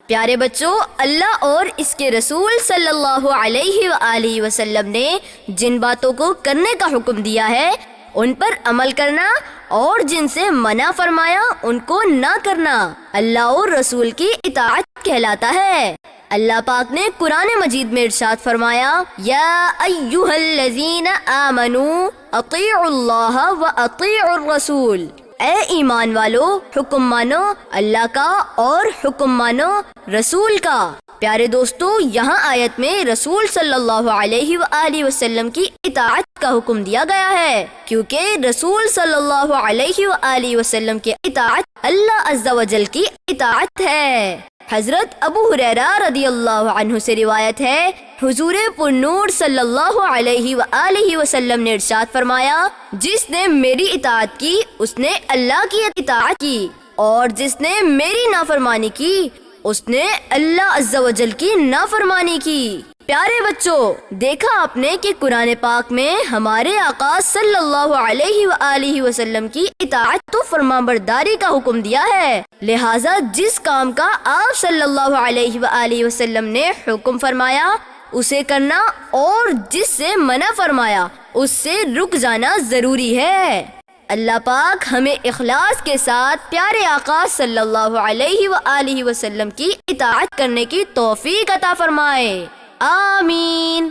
پیارے بچوں، اللہ اور اس کے رسول صلی اللہ علیہ وآلہ وسلم نے جن باتوں کو کرنے کا حکم دیا ہے ان پر عمل کرنا، اور جن سے منع فرمایا ان کو نہ کرنا اللہ اور رسول کی اطاعت کہلاتا ہے۔ اللہ پاک نے قرآن مجید میں ارشاد فرمایا، یا ایھا الذین آمنوا اطیعوا اللہ واطیعوا الرسول، اے ایمان والو حکم مانو اللہ کا اور حکم مانو رسول کا۔ پیارے دوستو، یہاں آیت میں رسول صلی اللہ علیہ وآلہ وسلم کی اطاعت کا حکم دیا گیا ہے، کیونکہ رسول صلی اللہ علیہ وآلہ وسلم کی اطاعت اللہ عز و جل کی اطاعت ہے۔ حضرت ابو ہریرہ رضی اللہ عنہ سے روایت ہے، حضور پر نور صلی اللہ علیہ وآلہ وسلم نے ارشاد فرمایا، جس نے میری اطاعت کی اس نے اللہ کی اطاعت کی، اور جس نے میری نافرمانی کی اس نے اللہ عز و جل کی نافرمانی کی۔ پیارے بچوں، دیکھا آپ نے کہ قرآن پاک میں ہمارے آقا صلی اللہ علیہ وآلہ وسلم کی اطاعت تو فرمانبرداری کا حکم دیا ہے، لہٰذا جس کام کا آپ صلی اللہ علیہ وآلہ وسلم نے حکم فرمایا اسے کرنا، اور جس سے منع فرمایا اس سے رک جانا ضروری ہے۔ اللہ پاک ہمیں اخلاص کے ساتھ پیارے آقا صلی اللہ علیہ وآلہ وسلم کی اطاعت کرنے کی توفیق عطا فرمائے، آمین۔